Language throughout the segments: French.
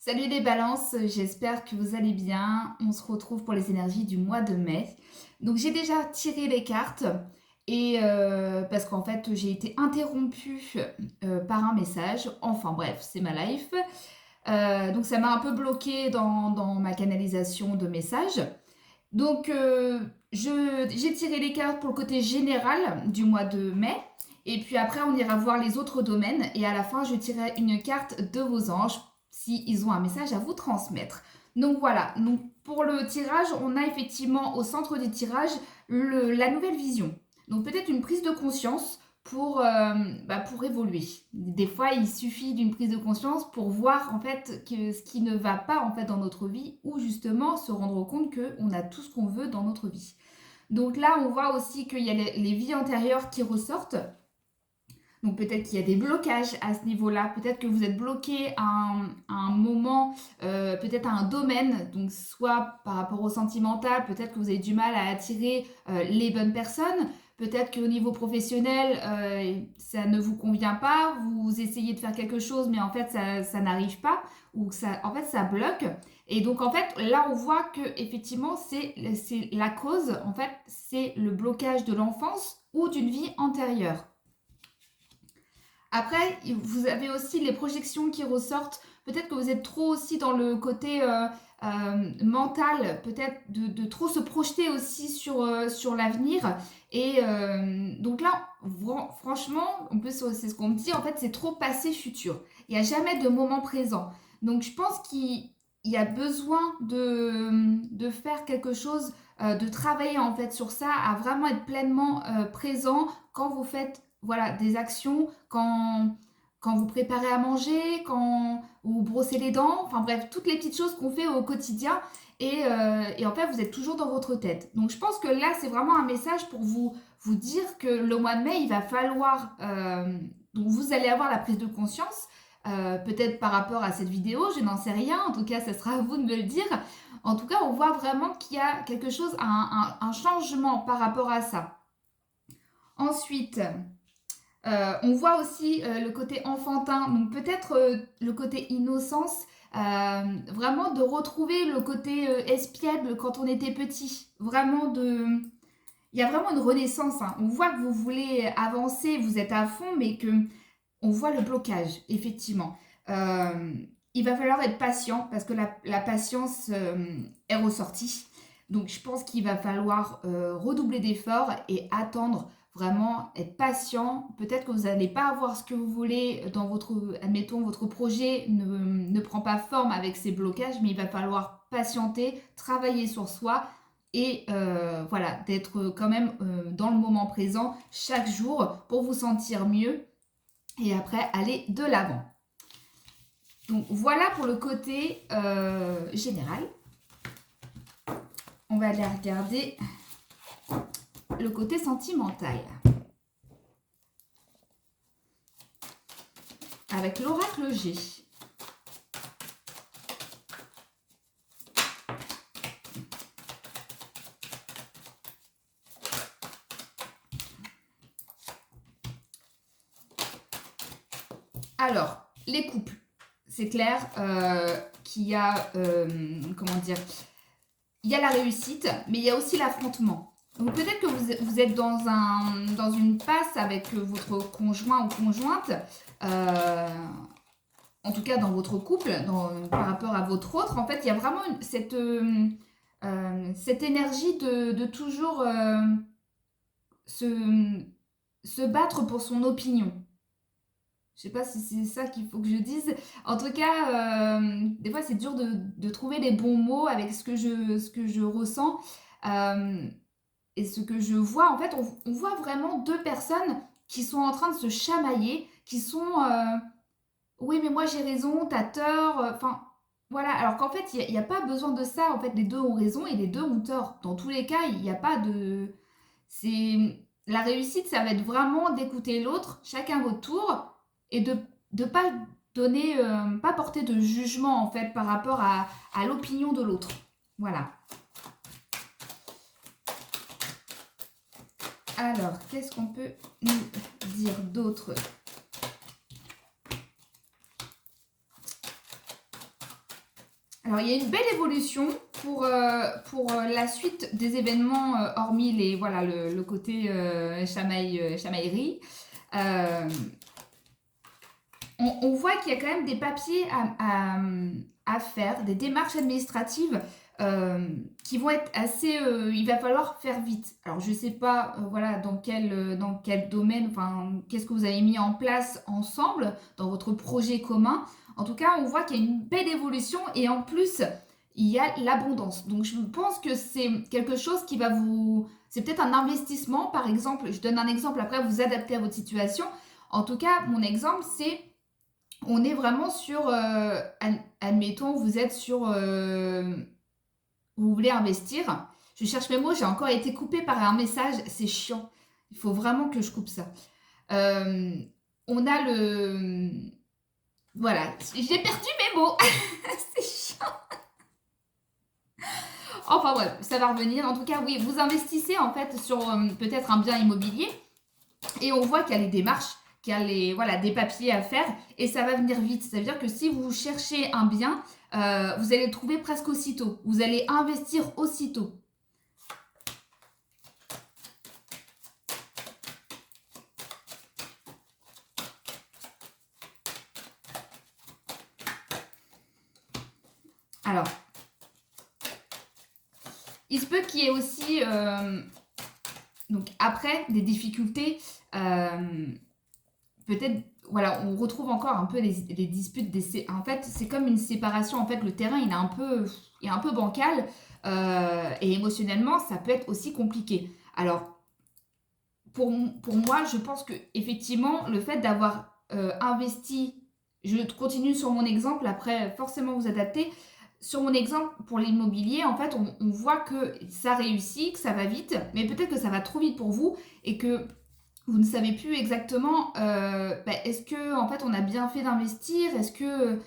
Salut les balances, j'espère que vous allez bien. On se retrouve pour les énergies du mois de mai. Donc j'ai déjà tiré les cartes et parce qu'en fait j'ai été interrompue par un message. Enfin bref, c'est ma life. Donc ça m'a un peu bloqué dans ma canalisation de messages. Donc j'ai tiré les cartes pour le côté général du mois de mai. Et puis après, on ira voir les autres domaines. Et à la fin, je tirerai une carte de vos anges s'ils ont un message à vous transmettre. Donc voilà. Donc pour le tirage, on a effectivement au centre du tirage la nouvelle vision. Donc peut-être une prise de conscience pour évoluer. Des fois, il suffit d'une prise de conscience pour voir en fait que ce qui ne va pas en fait dans notre vie ou justement se rendre compte qu'on a tout ce qu'on veut dans notre vie. Donc là, on voit aussi qu'il y a les vies antérieures qui ressortent. Donc peut-être qu'il y a des blocages à ce niveau-là, peut-être que vous êtes bloqué à un moment, peut-être à un domaine, donc soit par rapport au sentimental, peut-être que vous avez du mal à attirer les bonnes personnes, peut-être qu'au niveau professionnel, ça ne vous convient pas, vous essayez de faire quelque chose mais en fait ça n'arrive pas, ou que ça, en fait ça bloque. Et donc en fait là on voit que effectivement c'est la cause, en fait c'est le blocage de l'enfance ou d'une vie antérieure. Après, vous avez aussi les projections qui ressortent. Peut-être que vous êtes trop aussi dans le côté mental, peut-être de trop se projeter aussi sur l'avenir. Et donc là, franchement, en plus c'est ce qu'on me dit, en fait, c'est trop passé futur. Il n'y a jamais de moment présent. Donc je pense qu'il y a besoin de faire quelque chose, de travailler en fait sur ça, à vraiment être pleinement présent quand vous faites voilà, des actions, quand vous préparez à manger, quand vous brossez les dents, enfin bref, toutes les petites choses qu'on fait au quotidien. Et en fait, vous êtes toujours dans votre tête. Donc je pense que là, c'est vraiment un message pour vous dire que le mois de mai, il va falloir... donc vous allez avoir la prise de conscience, peut-être par rapport à cette vidéo, je n'en sais rien. En tout cas, ça sera à vous de me le dire. En tout cas, on voit vraiment qu'il y a quelque chose, un changement par rapport à ça. Ensuite, on voit aussi le côté enfantin, donc peut-être le côté innocence, vraiment de retrouver le côté espiègle quand on était petit. Vraiment de... Il y a vraiment une renaissance, hein. On voit que vous voulez avancer, vous êtes à fond, mais que on voit le blocage, effectivement. Euh, il va falloir être patient parce que la patience est ressortie. Donc je pense qu'il va falloir redoubler d'efforts et attendre, vraiment être patient. Peut-être que vous n'allez pas avoir ce que vous voulez dans votre, admettons, votre projet ne prend pas forme avec ces blocages, mais il va falloir patienter, travailler sur soi et voilà, d'être quand même dans le moment présent chaque jour pour vous sentir mieux et après aller de l'avant. Donc voilà pour le côté général. On va aller regarder le côté sentimental avec l'oracle G. Alors, les couples, c'est clair qu'il y a, comment dire, il y a la réussite, mais il y a aussi l'affrontement. Donc peut-être que vous êtes dans une passe avec votre conjoint ou conjointe, euh, en tout cas dans votre couple, par rapport à votre autre. En fait, il y a vraiment cette énergie de toujours se, se battre pour son opinion. Je sais pas si c'est ça qu'il faut que je dise. En tout cas, des fois, c'est dur de trouver les bons mots avec ce que je ressens euh, et ce que je vois. En fait, on voit vraiment deux personnes qui sont en train de se chamailler, qui sont oui, mais moi j'ai raison, t'as tort. Enfin, voilà. Alors qu'en fait, il n'y a pas besoin de ça. En fait, les deux ont raison et les deux ont tort. Dans tous les cas, il n'y a pas de. C'est la réussite, ça va être vraiment d'écouter l'autre, chacun votre tour, et de pas donner, pas porter de jugement en fait par rapport à l'opinion de l'autre. Voilà. Alors, qu'est-ce qu'on peut nous dire d'autre? Alors, il y a une belle évolution pour la suite des événements, hormis voilà, le côté chamaillerie. Euh, on voit qu'il y a quand même des papiers à faire, des démarches administratives qui vont être assez... il va falloir faire vite. Alors, je ne sais pas voilà, dans quel domaine, enfin, qu'est-ce que vous avez mis en place ensemble dans votre projet commun. En tout cas, on voit qu'il y a une belle évolution et en plus, il y a l'abondance. Donc, je pense que c'est quelque chose qui va vous... C'est peut-être un investissement, par exemple. Je donne un exemple, après vous adaptez à votre situation. En tout cas, mon exemple, c'est on est vraiment sur, admettons, vous êtes sur, vous voulez investir. Je cherche mes mots, j'ai encore été coupée par un message, c'est chiant. Il faut vraiment que je coupe ça. Euh, on a voilà, j'ai perdu mes mots. C'est chiant. Enfin bref, ça va revenir. En tout cas, oui, vous investissez en fait sur peut-être un bien immobilier et on voit qu'il y a les démarches, qu'il y a voilà, des papiers à faire et ça va venir vite. Ça veut dire que si vous cherchez un bien, vous allez le trouver presque aussitôt. Vous allez investir aussitôt. Alors, il se peut qu'il y ait aussi, donc après, des difficultés. Peut-être, voilà, on retrouve encore un peu les disputes. En fait, c'est comme une séparation. En fait, le terrain, il est un peu bancal. Et émotionnellement, ça peut être aussi compliqué. Alors, pour moi, je pense que effectivement, le fait d'avoir investi, je continue sur mon exemple, après forcément vous adapter. Sur mon exemple pour l'immobilier, en fait, on voit que ça réussit, que ça va vite, mais peut-être que ça va trop vite pour vous et que vous ne savez plus exactement est-ce que en fait on a bien fait d'investir, est-ce que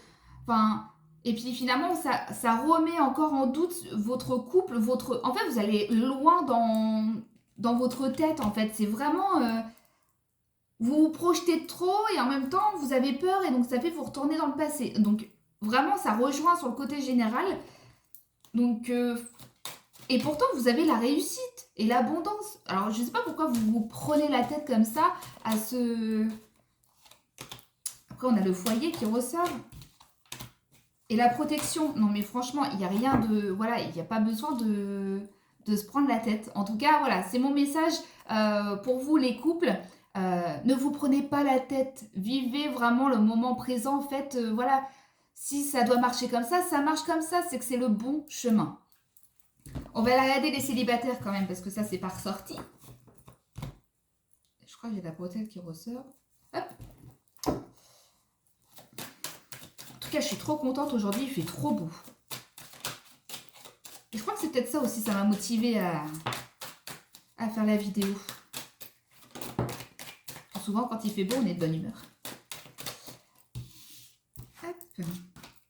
enfin et puis finalement ça remet encore en doute votre couple, votre en fait vous allez loin dans votre tête en fait, c'est vraiment vous vous projetez trop et en même temps vous avez peur et donc ça fait vous retourner dans le passé. Donc vraiment ça rejoint sur le côté général. Donc et pourtant, vous avez la réussite et l'abondance. Alors, je ne sais pas pourquoi vous vous prenez la tête comme ça à ce... Après, on a le foyer qui ressort. Et la protection. Non, mais franchement, il n'y a rien de... Voilà, il n'y a pas besoin de se prendre la tête. En tout cas, voilà, c'est mon message pour vous, les couples. Ne vous prenez pas la tête. Vivez vraiment le moment présent. Faites, voilà, si ça doit marcher comme ça marche comme ça. C'est que c'est le bon chemin. On va regarder les célibataires quand même, parce que ça, c'est pas ressorti. Je crois que j'ai la bretelle qui ressort. Hop. En tout cas, je suis trop contente aujourd'hui, il fait trop beau. Et je crois que c'est peut-être ça aussi, ça m'a motivée à faire la vidéo. Souvent, quand il fait beau, on est de bonne humeur. Hop.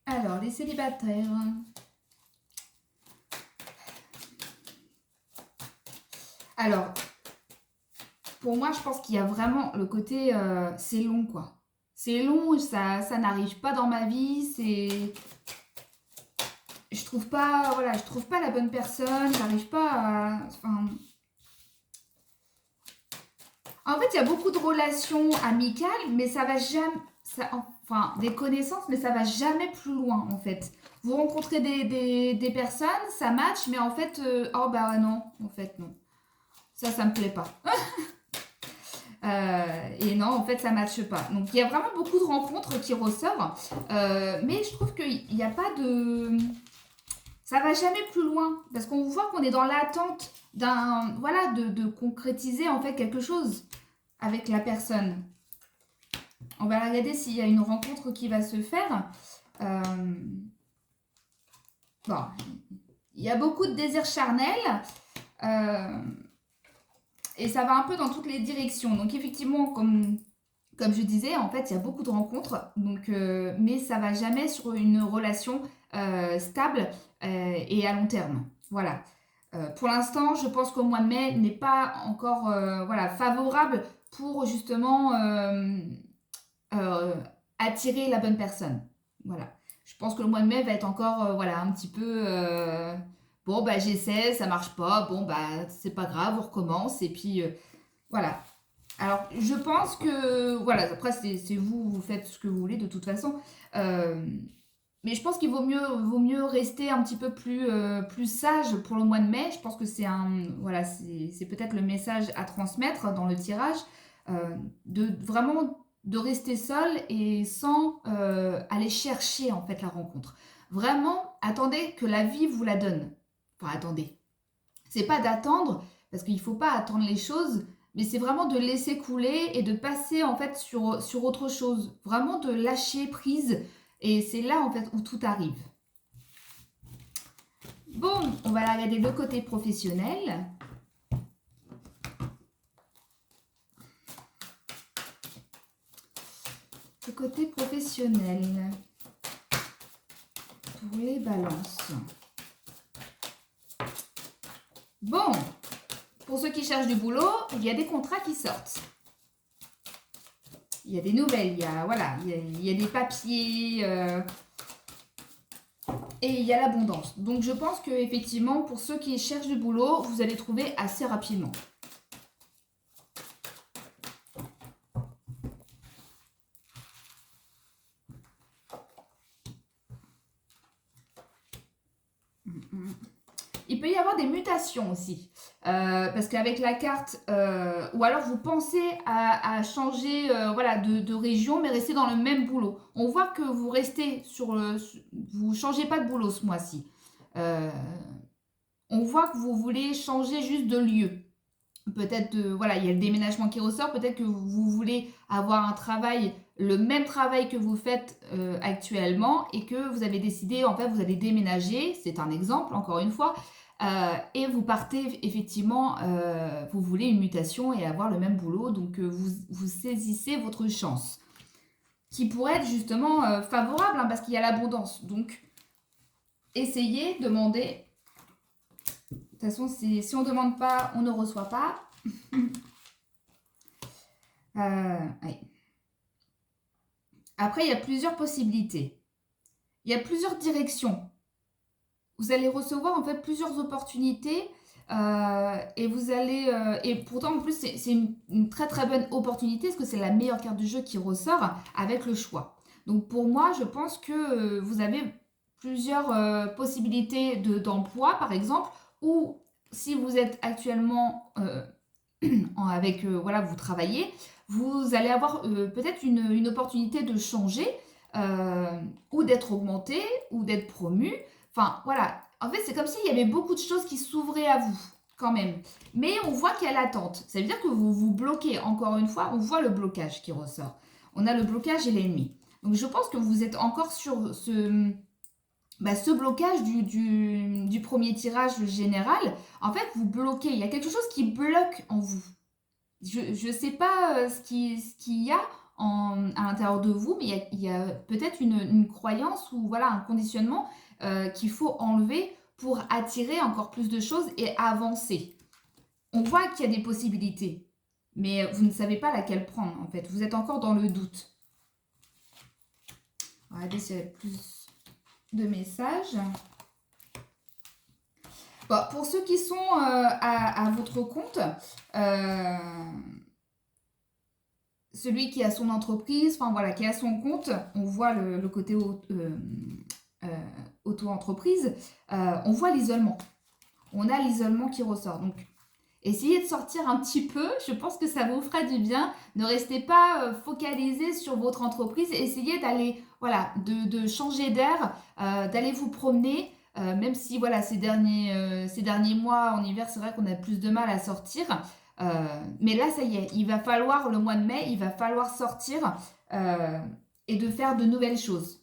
Alors, les célibataires... Alors, pour moi, je pense qu'il y a vraiment le côté, c'est long, quoi. C'est long, ça n'arrive pas dans ma vie, c'est... Je trouve pas, voilà, je trouve pas la bonne personne, j'arrive pas à... Enfin... En fait, il y a beaucoup de relations amicales, mais ça va jamais... enfin, des connaissances, mais ça va jamais plus loin, en fait. Vous rencontrez des personnes, ça match, mais en fait, oh bah non, en fait, non. Ça me plaît pas. Et non, en fait, ça ne matche pas. Donc, il y a vraiment beaucoup de rencontres qui ressortent. Mais je trouve qu'il n'y a pas de... Ça va jamais plus loin. Parce qu'on voit qu'on est dans l'attente voilà, de concrétiser, en fait, quelque chose avec la personne. On va regarder s'il y a une rencontre qui va se faire. Bon. Il y a beaucoup de désirs charnels. Et ça va un peu dans toutes les directions. Donc effectivement, comme je disais, en fait, il y a beaucoup de rencontres. Donc, mais ça va jamais sur une relation stable et à long terme. Voilà. Pour l'instant, je pense qu'au mois de mai n'est pas encore voilà, favorable pour justement attirer la bonne personne. Voilà. Je pense que le mois de mai va être encore, voilà, un petit peu... bon, bah j'essaie, ça marche pas, bon, bah c'est pas grave, on recommence. Et puis, voilà. Alors, je pense que, voilà, après, c'est vous, vous faites ce que vous voulez de toute façon. Euh, mais je pense qu'il vaut mieux rester un petit peu plus sage pour le mois de mai. Je pense que voilà, c'est peut-être le message à transmettre dans le tirage, de vraiment de rester seul et sans aller chercher en fait la rencontre. Vraiment, attendez que la vie vous la donne. Enfin, attendez. C'est pas d'attendre, parce qu'il faut pas attendre les choses, mais c'est vraiment de laisser couler et de passer en fait sur autre chose. Vraiment de lâcher prise. Et c'est là en fait où tout arrive. Bon, on va regarder le côté professionnel. Le côté professionnel pour les balances. Bon, pour ceux qui cherchent du boulot, il y a des contrats qui sortent. Il y a des nouvelles, voilà, il y a des papiers et il y a l'abondance. Donc je pense que effectivement, pour ceux qui cherchent du boulot, vous allez trouver assez rapidement. Il peut y avoir des mutations aussi, parce qu'avec la carte, ou alors vous pensez à changer voilà, de région, mais rester dans le même boulot. On voit que vous restez vous changez pas de boulot ce mois-ci. On voit que vous voulez changer juste de lieu. Peut-être, voilà, il y a le déménagement qui ressort, peut-être que vous voulez avoir un travail, le même travail que vous faites actuellement, et que vous avez décidé, en fait, vous allez déménager, c'est un exemple, encore une fois, et vous partez, effectivement, vous voulez une mutation et avoir le même boulot, donc vous saisissez votre chance, qui pourrait être justement favorable, hein, parce qu'il y a l'abondance. Donc, essayez, demandez. De toute façon, si on ne demande pas, on ne reçoit pas. Ouais. Après, il y a plusieurs possibilités. Il y a plusieurs directions. Vous allez recevoir en fait plusieurs opportunités et vous allez... et pourtant, en plus, c'est une très très bonne opportunité parce que c'est la meilleure carte du jeu qui ressort avec le choix. Donc pour moi, je pense que vous avez plusieurs possibilités d'emploi, par exemple, ou si vous êtes actuellement avec, voilà, vous travaillez, vous allez avoir peut-être une opportunité de changer ou d'être augmenté ou d'être promu. Enfin, voilà. En fait, c'est comme s'il y avait beaucoup de choses qui s'ouvraient à vous, quand même. Mais on voit qu'il y a l'attente. Ça veut dire que vous vous bloquez. Encore une fois, on voit le blocage qui ressort. On a le blocage et l'ennemi. Donc, je pense que vous êtes encore sur ce blocage du premier tirage général. En fait, vous bloquez. Il y a quelque chose qui bloque en vous. Je ne sais pas ce qu'il y a à l'intérieur de vous, mais il y a peut-être une croyance ou voilà, un conditionnement qu'il faut enlever pour attirer encore plus de choses et avancer. On voit qu'il y a des possibilités, mais vous ne savez pas laquelle prendre en fait. Vous êtes encore dans le doute. On va regarder s'il y a plus de messages. Bon, pour ceux qui sont à votre compte, celui qui a son entreprise, enfin voilà, qui a son compte, on voit le côté auto-entreprise, on voit l'isolement. On a l'isolement qui ressort. Donc, essayez de sortir un petit peu. Je pense que ça vous fera du bien. Ne restez pas focalisé sur votre entreprise. Essayez d'aller, voilà, de changer d'air, d'aller vous promener. Même si, voilà, ces derniers mois en hiver, c'est vrai qu'on a plus de mal à sortir. Mais là, ça y est, il va falloir, le mois de mai, il va falloir sortir et de faire de nouvelles choses.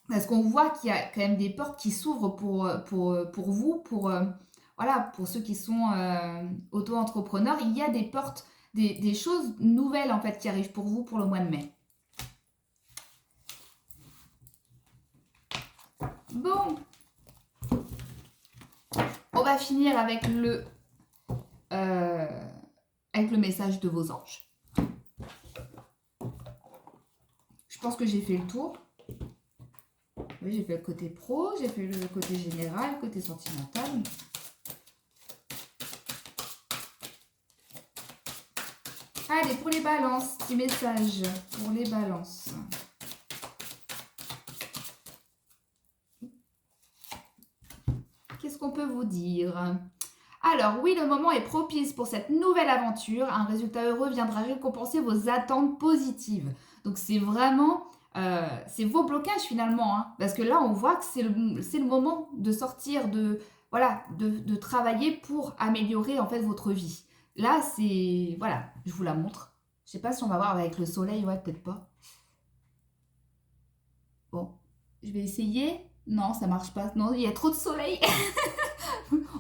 Parce qu'on voit qu'il y a quand même des portes qui s'ouvrent pour vous, voilà, pour ceux qui sont auto-entrepreneurs. Il y a des portes, des choses nouvelles en fait qui arrivent pour vous pour le mois de mai. Bon, on va finir avec le message de vos anges. Je pense que j'ai fait le tour. Oui, j'ai fait le côté pro, j'ai fait le côté général, le côté sentimental. Allez, pour les balances, petit message pour les balances. Qu'est-ce qu'on peut vous dire? Alors oui, le moment est propice pour cette nouvelle aventure. Un résultat heureux viendra récompenser vos attentes positives. Donc c'est vraiment, c'est vos blocages finalement. Hein, parce que là, on voit que c'est le moment de sortir, voilà, de travailler pour améliorer en fait votre vie. Là, c'est, voilà, je vous la montre. Je sais pas si on va voir avec le soleil, ouais, peut-être pas. Bon, je vais essayer. Non, ça marche pas. Non, il y a trop de soleil.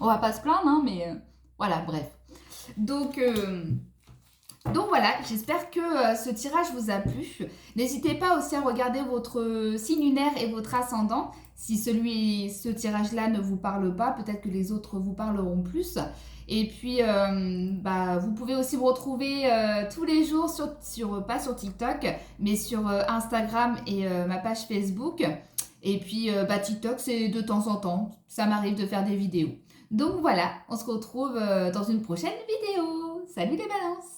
On va pas se plaindre, hein, mais voilà, bref. Donc, voilà, j'espère que ce tirage vous a plu. N'hésitez pas aussi à regarder votre signe lunaire et votre ascendant. Si ce tirage-là ne vous parle pas, peut-être que les autres vous parleront plus. Et puis, vous pouvez aussi me retrouver tous les jours, pas sur TikTok, mais sur Instagram et ma page Facebook. Et puis, TikTok, c'est de temps en temps. Ça m'arrive de faire des vidéos. Donc voilà, on se retrouve dans une prochaine vidéo. Salut les balances!